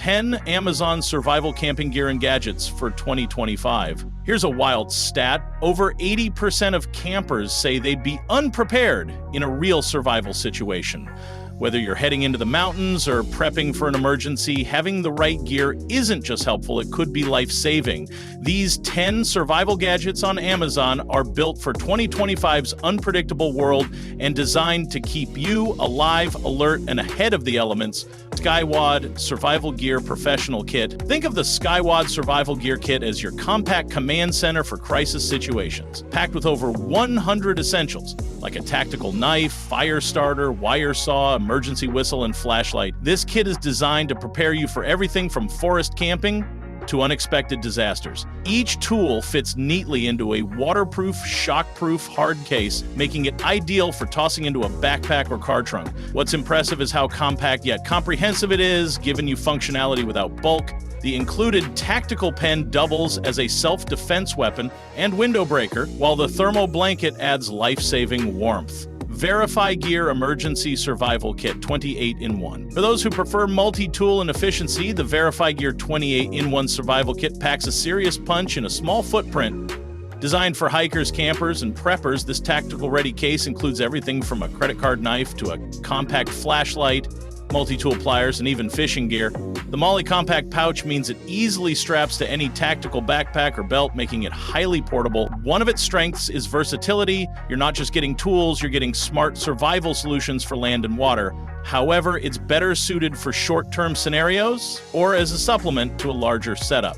10 Amazon survival camping gear and gadgets for 2025. Here's a wild stat. Over 80% of campers say they'd be unprepared in a real survival situation. Whether you're heading into the mountains or prepping for an emergency, having the right gear isn't just helpful, it could be life-saving. These 10 survival gadgets on Amazon are built for 2025's unpredictable world and designed to keep you alive, alert, and ahead of the elements. Skywad Survival Gear Professional Kit. Think of the Skywad Survival Gear Kit as your compact command center for crisis situations. Packed with over 100 essentials, like a tactical knife, fire starter, wire saw, emergency whistle, and flashlight. This kit is designed to prepare you for everything from forest camping to unexpected disasters. Each tool fits neatly into a waterproof, shockproof hard case, making it ideal for tossing into a backpack or car trunk. What's impressive is how compact yet comprehensive it is, giving you functionality without bulk. The included tactical pen doubles as a self-defense weapon and window breaker, while the thermo blanket adds life-saving warmth. Verify Gear Emergency Survival Kit 28-in-1. For those who prefer multi-tool and efficiency, the Verify Gear 28-in-1 Survival Kit packs a serious punch in a small footprint. Designed for hikers, campers, and preppers, this tactical-ready case includes everything from a credit card knife to a compact flashlight, multi-tool pliers, and even fishing gear. The MOLLE compact pouch means it easily straps to any tactical backpack or belt, making it highly portable. One of its strengths is versatility. You're not just getting tools, you're getting smart survival solutions for land and water. However, it's better suited for short-term scenarios or as a supplement to a larger setup.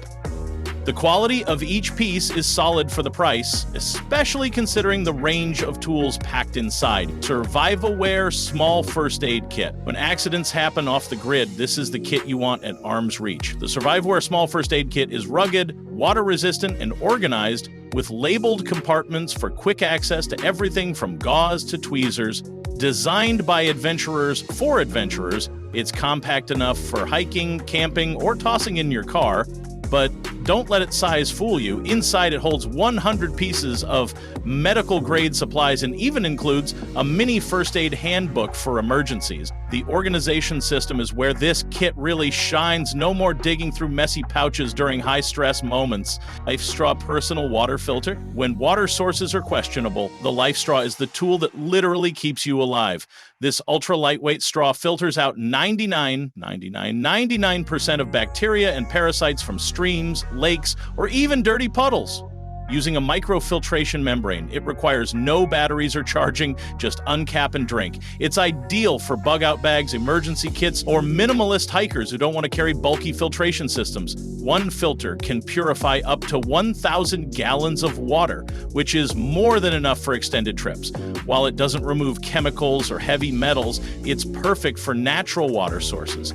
The quality of each piece is solid for the price, especially considering the range of tools packed inside. Survivalware Small First Aid Kit. When accidents happen off the grid, this is the kit you want at arm's reach. The Survivalware Small First Aid Kit is rugged, water-resistant, and organized, with labeled compartments for quick access to everything from gauze to tweezers. Designed by adventurers for adventurers, it's compact enough for hiking, camping, or tossing in your car. But don't let its size fool you. Inside, it holds 100 pieces of medical-grade supplies and even includes a mini first aid handbook for emergencies. The organization system is where this kit really shines. No more digging through messy pouches during high-stress moments. LifeStraw Personal Water Filter. When water sources are questionable, the LifeStraw is the tool that literally keeps you alive. This ultra-lightweight straw filters out 99% of bacteria and parasites from streams, lakes, or even dirty puddles. Using a microfiltration membrane, it requires no batteries or charging, just uncap and drink. It's ideal for bug-out bags, emergency kits, or minimalist hikers who don't want to carry bulky filtration systems. One filter can purify up to 1,000 gallons of water, which is more than enough for extended trips. While it doesn't remove chemicals or heavy metals, it's perfect for natural water sources.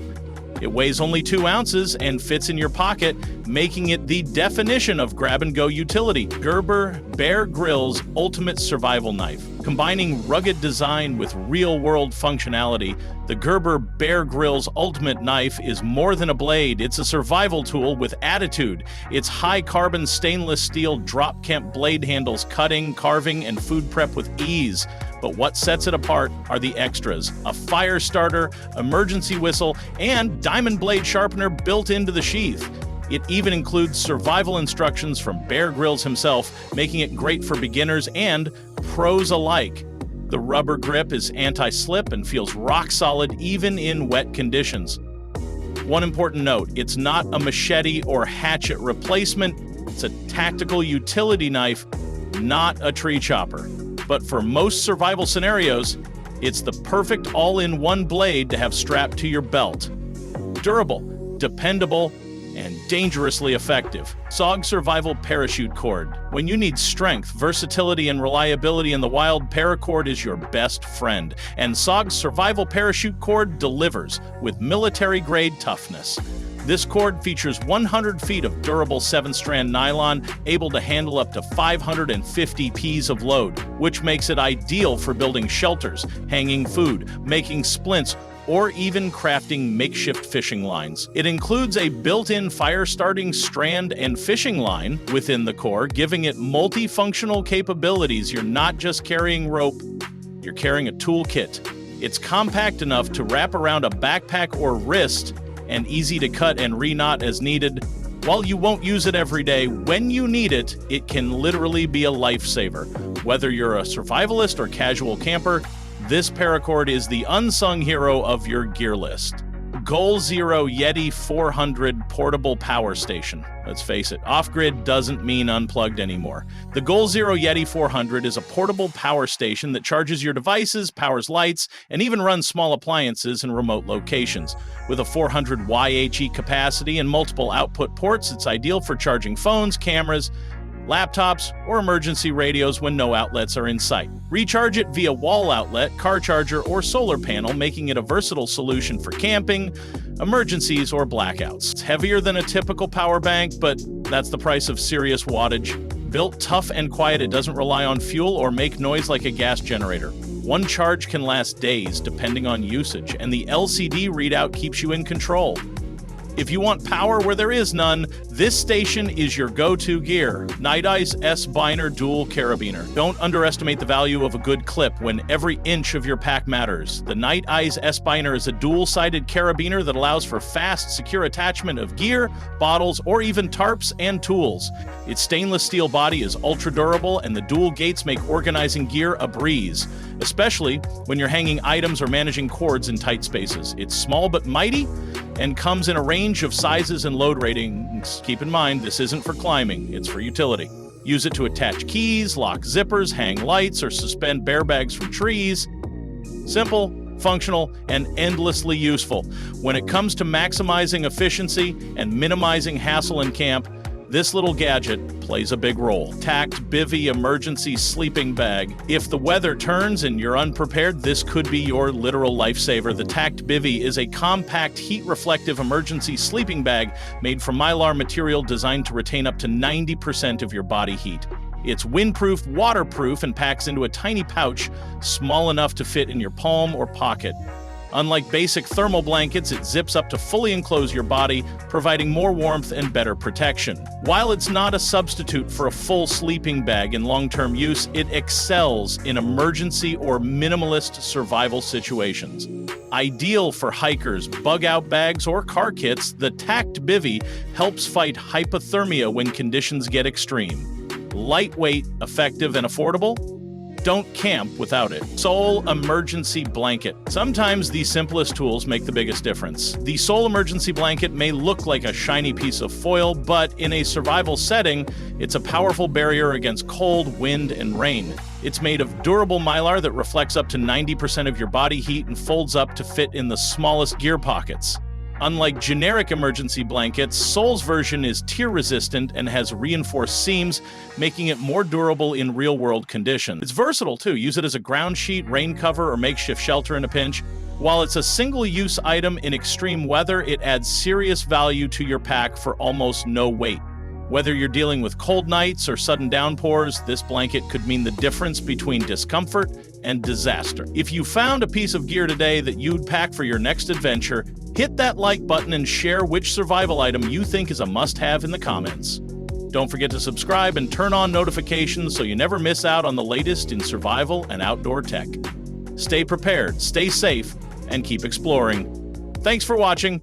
It weighs only 2 ounces and fits in your pocket, making it the definition of grab-and-go utility. Gerber Bear Grylls Ultimate Survival Knife. Combining rugged design with real-world functionality, the Gerber Bear Grylls Ultimate Knife is more than a blade. It's a survival tool with attitude. Its high-carbon stainless steel drop-camp blade handles cutting, carving, and food prep with ease. But what sets it apart are the extras: a fire starter, emergency whistle, and diamond blade sharpener built into the sheath. It even includes survival instructions from Bear Grylls himself, making it great for beginners and pros alike. The rubber grip is anti-slip and feels rock solid even in wet conditions. One important note: it's not a machete or hatchet replacement. It's a tactical utility knife, not a tree chopper. But for most survival scenarios, it's the perfect all-in-one blade to have strapped to your belt. Durable, dependable, and dangerously effective. SOG Survival Parachute Cord. When you need strength, versatility, and reliability in the wild, Paracord is your best friend. And SOG's Survival Parachute Cord delivers with military-grade toughness. This cord features 100 feet of durable 7-strand nylon, able to handle up to 550 Ps of load, which makes it ideal for building shelters, hanging food, making splints, or even crafting makeshift fishing lines. It includes a built-in fire-starting strand and fishing line within the core, giving it multifunctional capabilities. You're not just carrying rope, you're carrying a toolkit. It's compact enough to wrap around a backpack or wrist, and easy to cut and re-knot as needed. While you won't use it every day, when you need it, it can literally be a lifesaver. Whether you're a survivalist or casual camper, this paracord is the unsung hero of your gear list. Goal Zero Yeti 400 Portable Power Station. Let's face it, off-grid doesn't mean unplugged anymore. The Goal Zero Yeti 400 is a portable power station that charges your devices, powers lights, and even runs small appliances in remote locations. With a 400 YHE capacity and multiple output ports, it's ideal for charging phones, cameras, laptops, or emergency radios when no outlets are in sight. Recharge it via wall outlet, car charger, or solar panel, making it a versatile solution for camping, emergencies, or blackouts. It's heavier than a typical power bank, but that's the price of serious wattage. Built tough and quiet, it doesn't rely on fuel or make noise like a gas generator. One charge can last days, depending on usage, and the LCD readout keeps you in control. If you want power where there is none, this station is your go-to gear. Nite Ize S-Biner Dual Carabiner. Don't underestimate the value of a good clip when every inch of your pack matters. The Nite Ize S-Biner is a dual-sided carabiner that allows for fast, secure attachment of gear, bottles, or even tarps and tools. Its stainless steel body is ultra-durable, and the dual gates make organizing gear a breeze, especially when you're hanging items or managing cords in tight spaces. It's small but mighty, and comes in a range of sizes and load ratings. Keep in mind, this isn't for climbing, it's for utility. Use it to attach keys, lock zippers, hang lights, or suspend bear bags from trees. Simple, functional, and endlessly useful. When it comes to maximizing efficiency and minimizing hassle in camp, this little gadget plays a big role. Takt Bivy Emergency Sleeping Bag. If the weather turns and you're unprepared, this could be your literal lifesaver. The Takt Bivy is a compact, heat-reflective emergency sleeping bag made from Mylar material designed to retain up to 90% of your body heat. It's windproof, waterproof, and packs into a tiny pouch small enough to fit in your palm or pocket. Unlike basic thermal blankets, it zips up to fully enclose your body, providing more warmth and better protection. While it's not a substitute for a full sleeping bag in long-term use, it excels in emergency or minimalist survival situations. Ideal for hikers, bug-out bags, or car kits, the Takt Bivy helps fight hypothermia when conditions get extreme. Lightweight, effective, and affordable? Don't camp without it. Sole Emergency Blanket. Sometimes the simplest tools make the biggest difference. The Sole Emergency Blanket may look like a shiny piece of foil, but in a survival setting, it's a powerful barrier against cold, wind, and rain. It's made of durable Mylar that reflects up to 90% of your body heat and folds up to fit in the smallest gear pockets. Unlike generic emergency blankets, Sole's version is tear-resistant and has reinforced seams, making it more durable in real-world conditions. It's versatile, too. Use it as a ground sheet, rain cover, or makeshift shelter in a pinch. While it's a single-use item in extreme weather, it adds serious value to your pack for almost no weight. Whether you're dealing with cold nights or sudden downpours, this blanket could mean the difference between discomfort and disaster. If you found a piece of gear today that you'd pack for your next adventure, hit that like button and share which survival item you think is a must-have in the comments. Don't forget to subscribe and turn on notifications so you never miss out on the latest in survival and outdoor tech. Stay prepared, stay safe, and keep exploring. Thanks for watching.